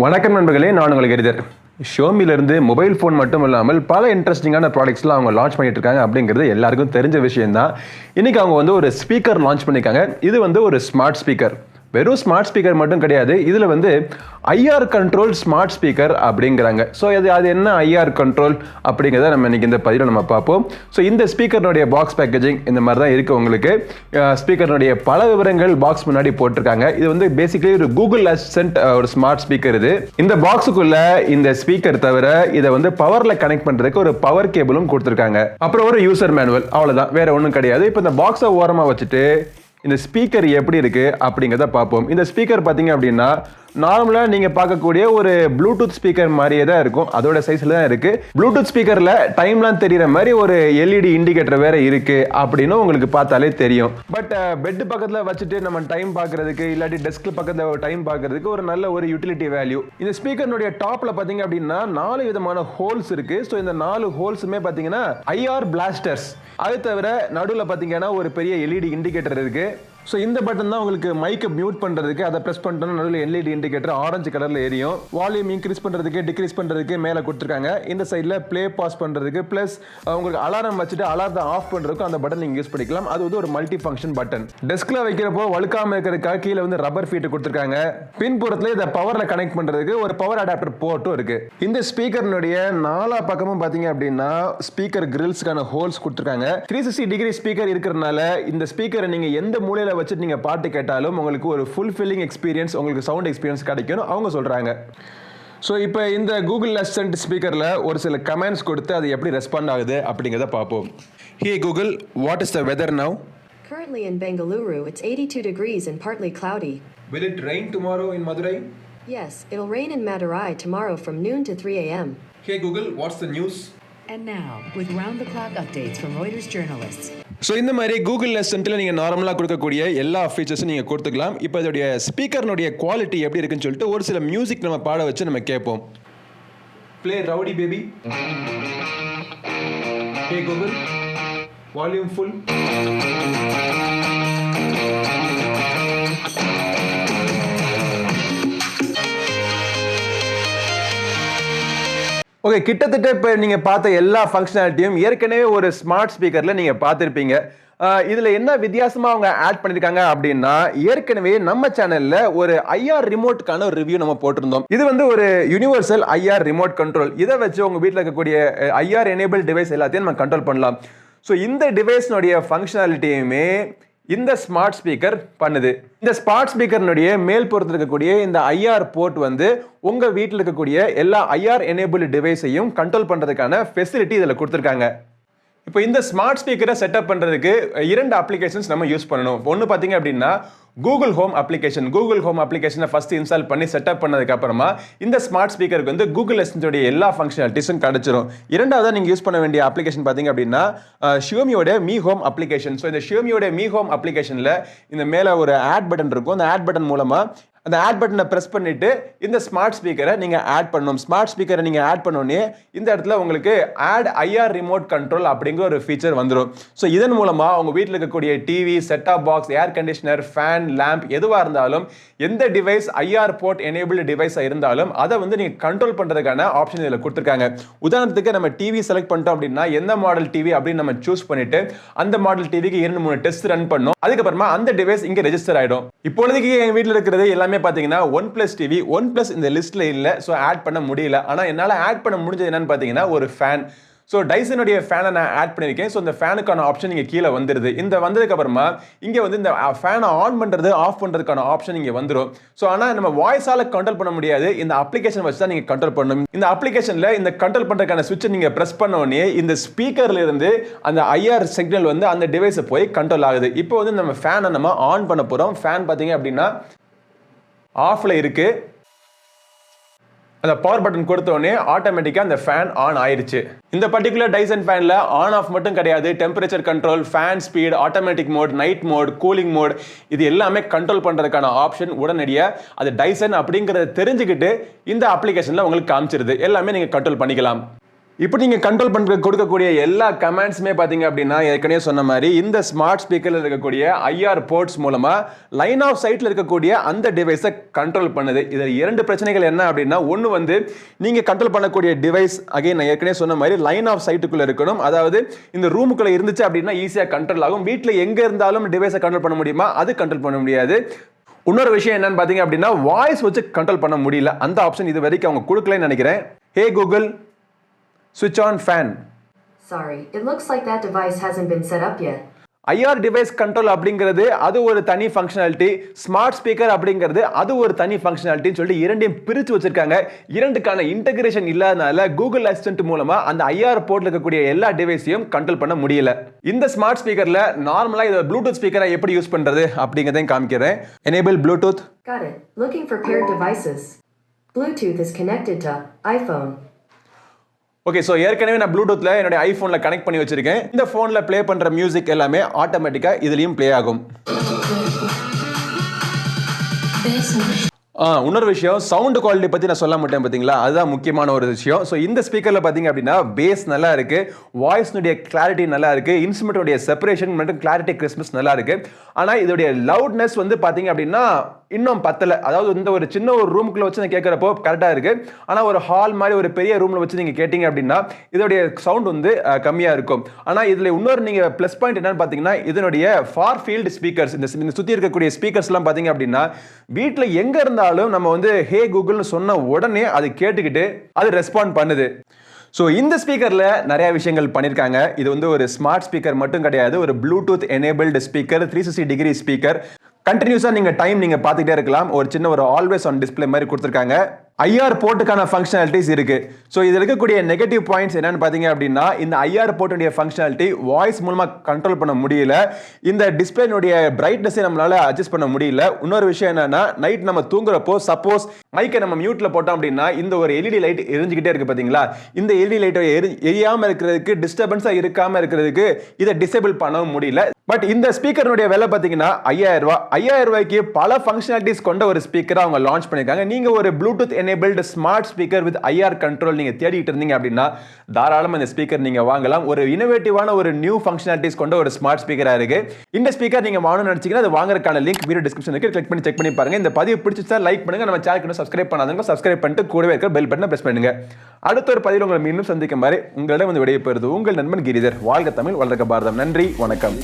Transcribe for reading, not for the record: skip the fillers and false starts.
வணக்கம் நண்பர்களே, நான் உங்கள் கிரிதர். ஷியோமிலிருந்து மொபைல் ஃபோன் மட்டும் இல்லாமல் பல இன்ட்ரெஸ்டிங்கான ப்ராடக்ட்ஸ்லாம் அவங்க லான்ச் பண்ணிட்டு இருக்காங்க அப்படிங்கிறது எல்லாருக்கும் தெரிஞ்ச விஷயம் தான். இன்றைக்கி அவங்க ஒரு ஸ்பீக்கர் லான்ச் பண்ணியிருக்காங்க. இது ஒரு ஸ்மார்ட் ஸ்பீக்கர். வெறும் ஸ்மார்ட் ஸ்பீக்கர் மட்டும் கிடையாது, இதில் ஐஆர் கண்ட்ரோல் ஸ்மார்ட் ஸ்பீக்கர் அப்படிங்கிறாங்க. ஸோ அது என்ன ஐஆர் கண்ட்ரோல் அப்படிங்கிறத நம்ம இன்றைக்கி இந்த பதிவில் நம்ம பார்ப்போம். ஸோ இந்த ஸ்பீக்கர்னுடைய பாக்ஸ் பேக்கேஜிங் இந்த மாதிரி தான் இருக்குது. உங்களுக்கு ஸ்பீக்கர்னுடைய பல விவரங்கள் பாக்ஸ் முன்னாடி போட்டிருக்காங்க. இது பேசிக்கலி ஒரு கூகுள் அசிஸ்டன்ட் ஒரு ஸ்மார்ட் ஸ்பீக்கர். இந்த பாக்ஸுக்குள்ள இந்த ஸ்பீக்கர் தவிர இதை பவரில் கனெக்ட் பண்ணுறதுக்கு ஒரு பவர் கேபிளும் கொடுத்துருக்காங்க. அப்புறம் ஒரு யூசர் மேனுவல், அவ்வளோதான், வேற ஒன்றும் கிடையாது. இப்போ இந்த பாக்ஸை ஓரமாக வச்சுட்டு இந்த ஸ்பீக்கர் எப்படி இருக்கு அப்படிங்கிறத பார்ப்போம். இந்த ஸ்பீக்கர் பார்த்தீங்க அப்படின்னா நார்மலாக நீங்கள் பார்க்கக்கூடிய ஒரு ப்ளூடூத் ஸ்பீக்கர் மாதிரியே தான் இருக்கும். அதோட சைஸில் தான் இருக்குது. ப்ளூடூத் ஸ்பீக்கரில் டைம்லாம் தெரிகிற மாதிரி ஒரு எல்இடி இண்டிகேட்டர் வேறு இருக்குது அப்படின்னு உங்களுக்கு பார்த்தாலே தெரியும். பட் பெட்டு பக்கத்தில் வச்சுட்டு நம்ம டைம் பார்க்குறதுக்கு இல்லாட்டி டெஸ்க் பக்கத்தில் டைம் பார்க்குறதுக்கு ஒரு நல்ல ஒரு யூட்டிலிட்டி வேல்யூ. இந்த ஸ்பீக்கர்னுடைய டாப்பில் பார்த்தீங்க அப்படின்னா 4 விதமான ஹோல்ஸ் இருக்குது. ஸோ இந்த 4 ஹோல்ஸுமே பார்த்தீங்கன்னா ஐஆர் பிளாஸ்டர்ஸ். அது தவிர நடுவில் பார்த்தீங்கன்னா ஒரு பெரிய எல்இடி இண்டிகேட்டர் இருக்குது. ஸோ இந்த பட்டன் தான் உங்களுக்கு மைக்கை மியூட் பண்ணுறதுக்கு. அதை ப்ரெஸ் பண்ணிட்டோம்னா நடுவில் எல்இடி இண்டிகேட்டர் ஆரஞ்சு கலரில் எரியும். வால்யூம் இன்க்ரீஸ் பண்ணுறதுக்கு டிக்ரீஸ் பண்ணுறதுக்கு மேலே கொடுத்துருக்காங்க. இந்த சைடில் ப்ளே பாஸ் பண்ணுறதுக்கு ப்ளஸ் உங்களுக்கு அலாரம் வச்சுட்டு அலாரத்தை ஆஃப் பண்ணுறதுக்கும் அந்த பட்டன் நீங்கள் யூஸ் பண்ணிக்கலாம். அது ஒரு மல்டி ஃபங்க்ஷன் பட்டன். டெஸ்கில் வைக்கிறப்போ வழுக்காமல் இருக்கிறதுக்காக கீழே ரப்பர் ஃபீட்டு கொடுத்துருக்காங்க. பின்புறத்தில் இதை பவரில் கனெக்ட் பண்ணுறதுக்கு ஒரு பவர் அடாப்டர் போர்ட்டும் இருக்குது. இந்த ஸ்பீக்கர்னுடைய 4 பக்கமும் பார்த்தீங்க அப்படின்னா ஸ்பீக்கர் கிரில்ஸ்க்கான ஹோல்ஸ் கொடுத்துருக்காங்க. 360 டிகிரி ஸ்பீக்கர் இருக்கிறதுனால இந்த ஸ்பீக்கரை நீங்கள் எந்த மூலையில் வச்சுட்டு நீங்க பாட்டு கேட்டாலும் உங்களுக்கு ஒரு ஃபுல்ஃபில்லிங் எக்ஸ்பீரியன்ஸ், உங்களுக்கு சவுண்ட் எக்ஸ்பீரியன்ஸ் கிடைக்கும் அவங்க சொல்றாங்க. ஸோ இப்போ இந்த கூகுள் அசிஸ்டன்ட் ஸ்பீக்கரில் ஒரு சில கமெண்ட்ஸ் கொடுத்து அது எப்படி ரெஸ்பாண்ட் ஆகுது அப்படிங்கிறத பார்ப்போம். Hey Google, what is the weather now? Currently in Bengaluru, it's 82 degrees and partly cloudy. Will it rain tomorrow in Madurai? Yes, it'll rain in Madurai tomorrow from noon to 3 a.m. Hey Google, what's the news? And now, with round-the-clock updates from Reuters journalists. So இந்த மாதிரி Google அசிஸ்டன்ட்டில் நீங்கள் நார்மலாக கொடுக்கக்கூடிய எல்லா ஃபீச்சர்ஸும் நீங்கள் கொடுத்துக்கலாம். இப்போ இதோடைய ஸ்பீக்கர்னுடைய குவாலிட்டி எப்படி இருக்குன்னு சொல்லிட்டு ஒரு சில மியூசிக் நம்ம பாட வச்சு நம்ம கேட்போம். Play rowdy baby. ஹே கூகுள், வால்யூம் ஃபுல். ஓகே, கிட்டத்தட்ட இப்போ நீங்கள் பார்த்த எல்லா ஃபங்க்ஷனாலிட்டியும் ஏற்கனவே ஒரு ஸ்மார்ட் ஸ்பீக்கரில் நீங்கள் பார்த்துருப்பீங்க. இதில் என்ன வித்தியாசமாக அவங்க ஆட் பண்ணியிருக்காங்க அப்படின்னா, ஏற்கனவே நம்ம சேனலில் ஒரு ஐஆர் ரிமோட்டுக்கான ஒரு ரிவ்யூ நம்ம போட்டிருந்தோம். இது ஒரு யூனிவர்சல் ஐஆர் ரிமோட் கண்ட்ரோல். இதை வச்சு உங்கள் வீட்டில் இருக்கக்கூடிய ஐஆர் எனேபிள் டிவைஸ் எல்லாத்தையும் நம்ம கண்ட்ரோல் பண்ணலாம். ஸோ இந்த டிவைஸ்னுடைய ஃபங்க்ஷனாலிட்டியுமே இந்த ஸ்மார்ட் ஸ்பீக்கர் பண்ணுது. இந்த ஸ்மார்ட் ஸ்பீக்கர்னுடைய மேல் புறத்தில் இருக்கக்கூடிய இந்த ஐஆர் போர்ட் உங்க வீட்டில் இருக்கக்கூடிய எல்லா ஐஆர் எனேபிள் டிவைஸையும் கண்ட்ரோல் பண்றதுக்கான ஃபெசிலிட்டி இதில் கொடுத்துருக்காங்க. இப்போ இந்த ஸ்மார்ட் ஸ்பீக்கரை செட்டப் பண்ணுறதுக்கு 2 அப்ளிகேஷன்ஸ் நம்ம யூஸ் பண்ணணும். ஒன்று பார்த்தீங்க அப்படின்னா Google home application. Google home அப்ளிகேஷனை ஃபர்ஸ்ட் இன்ஸ்டால் பண்ணி செட்டப் பண்ணதுக்கு அப்புறமா இந்த ஸ்மார்ட் ஸ்பீக்கருக்கு கூகுள் அசிஸ்டன்ட் எல்லா ஃபங்க்ஷனாலிட்டிஸும் கிடைச்சிரும். இரண்டாவதாக நீங்கள் யூஸ் பண்ண வேண்டிய அப்ளிகேஷன் பார்த்தீங்க அப்படின்னா ஷியோமியோட மீ ஹோம் அப்ளிகேஷன். ஸோ இந்த ஷியோமியோட மீ ஹோம் அப்ளிகேஷனில் இந்த மேலே ஒரு ஆட் பட்டன் இருக்கும். அந்த ஆட் பட்டன் மூலமாக அந்த ஆட் பட்டனை ப்ரெஸ் பண்ணிட்டு இந்த ஸ்மார்ட் ஸ்பீக்கரை நீங்கள் ஆட் பண்ணணும். ஸ்மார்ட் ஸ்பீக்கரை நீங்கள் ஆட் பண்ணோன்னே இந்த இடத்துல உங்களுக்கு ஆட் ஐஆர் ரிமோட் கண்ட்ரோல் அப்படிங்கிற ஒரு ஃபீச்சர் வந்துடும். ஸோ இதன் மூலமாக உங்கள் வீட்டில் இருக்கக்கூடிய TV, set top box, air conditioner, fan, lamp எதுவாக இருந்தாலும் எந்த டிவைஸ் ஐஆர் போர்ட் எனேபிள் டிவைஸாக இருந்தாலும் அதை நீங்கள் கண்ட்ரோல் பண்ணுறதுக்கான ஆப்ஷன் இதில் கொடுத்துருக்காங்க. உதாரணத்துக்கு நம்ம டிவி செலக்ட் பண்ணிட்டோம் அப்படின்னா எந்த மாடல் டிவி அப்படின்னு நம்ம சூஸ் பண்ணிட்டு அந்த மாடல் டிவிக்கு 2-3 டெஸ்ட் ரன் பண்ணோம். அதுக்கப்புறமா அந்த டிவைஸ் இங்கே ரெஜிஸ்டர் ஆகிடும். இப்பொழுதுக்கு எங்கள் வீட்டில் இருக்கிறது எல்லாமே பார்த்தீங்கன்னா OnePlus டிவி. OnePlus இந்த லிஸ்ட்ல இல்லை, ஸோ ஆட் பண்ண முடியல. ஆனால் என்னால் ஆட் பண்ண முடிஞ்சது என்னன்னு பார்த்தீங்கன்னா ஒரு ஃபேன். ஸோ டைசனுடைய ஃபேனை நான் ஆட் பண்ணியிருக்கேன். ஸோ இந்த ஃபேனுக்கான ஆப்ஷன் இங்கே கீழே வந்துடுது. இந்த வந்ததுக்கு அப்புறமா இங்கே இந்த ஃபேனை ஆன் பண்ணுறது ஆஃப் பண்ணுறதுக்கான ஆப்ஷன் இங்கே வந்துடும். ஸோ ஆனால் நம்ம வாய்ஸால் கண்ட்ரோல் பண்ண முடியாது, இந்த அப்ளிகேஷன் வச்சு தான் நீங்கள் கண்ட்ரோல் பண்ணணும். இந்த அப்ளிகேஷனில் இந்த கண்ட்ரோல் பண்ணுறதுக்கான சுவிட்சை நீங்கள் ப்ரெஸ் பண்ண உடனே இந்த ஸ்பீக்கர்ல இருந்து அந்த ஐஆர் சிக்னல் அந்த டிவைஸை போய் கண்ட்ரோல் ஆகுது. இப்போ நம்ம ஃபேனை நம்ம ஆன் பண்ண போகிறோம். ஃபேன் பார்த்தீங்க அப்படின்னா ஆஃப்ல இருக்கு. அந்த பவர் பட்டன் கொடுத்த உடனே ஆட்டோமேட்டிக்கா அந்த ஃபேன் ஆன் ஆயிருச்சு. இந்த பர்டிகுலர் டைசன் ஃபேன்ல ஆன் ஆஃப் மட்டும் கிடையாது, temperature control, fan speed, automatic mode, night mode, cooling mode, இது எல்லாமே கண்ட்ரோல் பண்றதுக்கான ஆப்ஷன் உடனடியாக அது டைசன் அப்படிங்கறத தெரிஞ்சுக்கிட்டு இந்த அப்ளிகேஷன்ல உங்களுக்கு காமிச்சிருது. எல்லாமே நீங்க கண்ட்ரோல் பண்ணிக்கலாம். இப்போ நீங்க கண்ட்ரோல் பண்ற கொடுக்கக்கூடிய எல்லா கமாண்ட்ஸுமே பாத்தீங்க அப்படின்னா ஏற்கனவே சொன்ன மாதிரி இந்த ஸ்மார்ட் ஸ்பீக்கர்ல இருக்கக்கூடிய ஐஆர் போர்ட்ஸ் மூலமா லைன் ஆஃப் சைட்ல இருக்கக்கூடிய அந்த டிவைஸை கண்ட்ரோல் பண்ணுது. இதில் இரண்டு பிரச்சனைகள் என்ன அப்படின்னா, ஒன்று வந்து நீங்க கண்ட்ரோல் பண்ணக்கூடிய டிவைஸ் அகைன் நான் ஏற்கனவே சொன்ன மாதிரி லைன் ஆஃப் சைட்டுக்குள்ள இருக்கணும். அதாவது இந்த ரூமுக்குள்ள இருந்துச்சு அப்படின்னா ஈஸியா கண்ட்ரோல் ஆகும். வீட்டில் எங்க இருந்தாலும் டிவைஸை கண்ட்ரோல் பண்ண முடியுமா? அது கண்ட்ரோல் பண்ண முடியாது. இன்னொரு விஷயம் என்னன்னு பாத்தீங்க அப்படின்னா, வாய்ஸ் வச்சு கண்ட்ரோல் பண்ண முடியல. அந்த ஆப்ஷன் இது வரைக்கும் அவங்க கொடுக்கலன்னு நினைக்கிறேன். ஹே Google, switch on fan. Sorry, it looks like that device hasn't been set up yet. IR device control அப்படிங்கிறது அது ஒரு தனி ஃபங்க்ஷனாலிட்டி, ஸ்மார்ட் ஸ்பீக்கர் அப்படிங்கிறது அது ஒரு தனி ஃபங்க்ஷனாலிட்டின்னு சொல்லி இரண்டையும் பிரித்து வச்சிருக்காங்க. இரண்டுக்கான இன்டகிரேஷன் இல்லாதனால கூகுள் அசிஸ்டன்ட் மூலமா அந்த ஐஆர் போர்ட்ல இருக்கக்கூடிய எல்லா டிவைஸையும் கண்ட்ரோல் பண்ண முடியல. இந்த ஸ்மார்ட் ஸ்பீக்கர்ல நார்மலா இதை ப்ளூடூத் ஸ்பீக்கரை எப்படி யூஸ் பண்றது அப்படிங்கிறதையும் காமிக்கிறேன். Enable Bluetooth. Got it. Looking for paired devices. Bluetooth is connected to iPhone. Okay, so ஏற்கனவே நான் ப்ளூடூத்ல என்னுடைய ஐஃபோனில் கனெக்ட் பண்ணி வச்சிருக்கேன். இந்த ஃபோனில் ப்ளே பண்ணுற மியூசிக் எல்லாமே ஆட்டோமேட்டிக்காக இதுலேயும் ப்ளே ஆகும். இன்னொரு விஷயம், சவுண்ட் குவாலிட்டி பற்றி நான் சொல்ல மாட்டேன் பார்த்தீங்களா, அதுதான் முக்கியமான ஒரு விஷயம். ஸோ இந்த ஸ்பீக்கரில் பார்த்தீங்க அப்படின்னா பேஸ் நல்லா இருக்கு, வாய்ஸ்னுடைய கிளாரிட்டி நல்லா இருக்கு, இன்ஸ்ட்ருமெண்ட்டுடைய செப்பரேஷன் மற்றும் கிளாரிட்டி கிறிஸ்மஸ் நல்லா இருக்கு. ஆனால் இதோடைய லவுட்னஸ் வந்து பார்த்தீங்க அப்படின்னா இன்னும் பத்தலை. அதாவது இந்த ஒரு சின்ன ஒரு ரூமுக்குள்ள வச்சு நான் கேட்குறப்போ கரெக்டாக இருக்கு. ஆனால் ஒரு ஹால் மாதிரி ஒரு பெரிய ரூமில் வச்சு நீங்கள் கேட்டீங்க அப்படின்னா இதோடைய சவுண்ட் வந்து கம்மியாக இருக்கும். ஆனால் இதில் இன்னொரு நீங்கள் ப்ளஸ் பாயிண்ட் என்னன்னு பார்த்தீங்கன்னா, இதனுடைய ஃபார் ஃபீல்டு ஸ்பீக்கர்ஸ், இந்த சுற்றி இருக்கக்கூடிய ஸ்பீக்கர்ஸ்லாம் பார்த்தீங்க அப்படின்னா வீட்டில் எங்கே இருந்தாலும் நம்ம வந்து ஹே கூகுள்னு சொன்ன உடனே அது கேட்டுக்கிட்டு அது ரெஸ்பாண்ட் பண்ணுது. ஸோ இந்த ஸ்பீக்கரில் நிறைய விஷயங்கள் பண்ணியிருக்காங்க. இது வந்து ஒரு ஸ்மார்ட் ஸ்பீக்கர் மட்டும் கிடையாது, ஒரு Bluetooth enabled speaker, 360 degree speaker. கண்டினியூஸாக நீங்கள் டைம் நீங்கள் பார்த்துக்கிட்டே இருக்கலாம். ஒரு சின்ன ஒரு ஆல்வேஸ் ஆன் டிஸ்பிளே மாதிரி கொடுத்துருக்காங்க. ஐஆர் போர்ட்டுக்கான ஃபங்க்ஷனாலிட்டிஸ் இருக்கு. ஸோ இதில் இருக்கக்கூடிய நெகட்டிவ் பாயிண்ட்ஸ் என்னன்னு பார்த்தீங்க அப்படின்னா, இந்த ஐஆர் போர்ட்டுடைய ஃபங்க்ஷனாலிட்டி வாய்ஸ் மூலமாக கண்ட்ரோல் பண்ண முடியல. இந்த டிஸ்பிளேனுடைய பிரைட்னஸை நம்மளால அட்ஜஸ்ட் பண்ண முடியல. இன்னொரு விஷயம் என்னன்னா, நைட் நம்ம தூங்குறப்போ சப்போஸ் மைக்கை நம்ம மியூட்ல போட்டோம் அப்படின்னா இந்த ஒரு எல்இடி லைட் எரிஞ்சுக்கிட்டே இருக்கு பார்த்தீங்களா, இந்த எல்இடி லைட்டை எரியாமல் இருக்கிறதுக்கு, டிஸ்டர்பன்ஸாக இருக்காமல் இருக்கிறதுக்கு இதை டிசேபிள் பண்ணவும் முடியல. பட் இந்த ஸ்பீக்கருடைய விலை பார்த்தீங்கன்னா 5000 ரூபாய். 5000 ரூபாய்க்கு பல ஃபங்க்ஷனாலிட்டிஸ் கொண்ட ஒரு ஸ்பீக்கரை அவங்க லான்ச் பண்ணியிருக்காங்க. நீங்கள் ஒரு Bluetooth enabled smart speaker with IR control நீங்கள் தேடிட்டு இருந்தீங்க அப்படின்னா தாராளமாக இந்த ஸ்பீக்கர் நீங்கள் வாங்கலாம். ஒரு இனோவேட்டிவான ஒரு நியூ ஃபங்க்ஷனாலிட்டிஸ் கொண்ட ஒரு ஸ்மார்ட் ஸ்பீக்கராக இருக்கு. இந்த ஸ்பீக்கர் நீங்கள் வாங்கணும்னு நினச்சிங்கன்னா அது வாங்குறதுக்கான லிங்க் வீடியோ டிஸ்கிரிப்ஷன் இருக்கு, கிளிக் பண்ணி செக் பண்ணி பாருங்க. இந்த பதிவு பிடிச்சிச்சா லைக் பண்ணுங்க. நம்ம சேனலுக்கு சப்ஸ்கிரைப் பண்ணாதவங்க சப்ஸ்கிரைப் பண்ணிட்டு கூடவே இருக்க பெல் பட்டனை பிரஸ் பண்ணுங்க. அடுத்த ஒரு பதிவில் உங்களை மீண்டும் சந்திக்கும் வரை உங்களிடம் வந்து விடைபெறுவது உங்கள் நண்பன் கிரிதர். வாழ்க தமிழ், வளர்க பாரதம். நன்றி, வணக்கம்.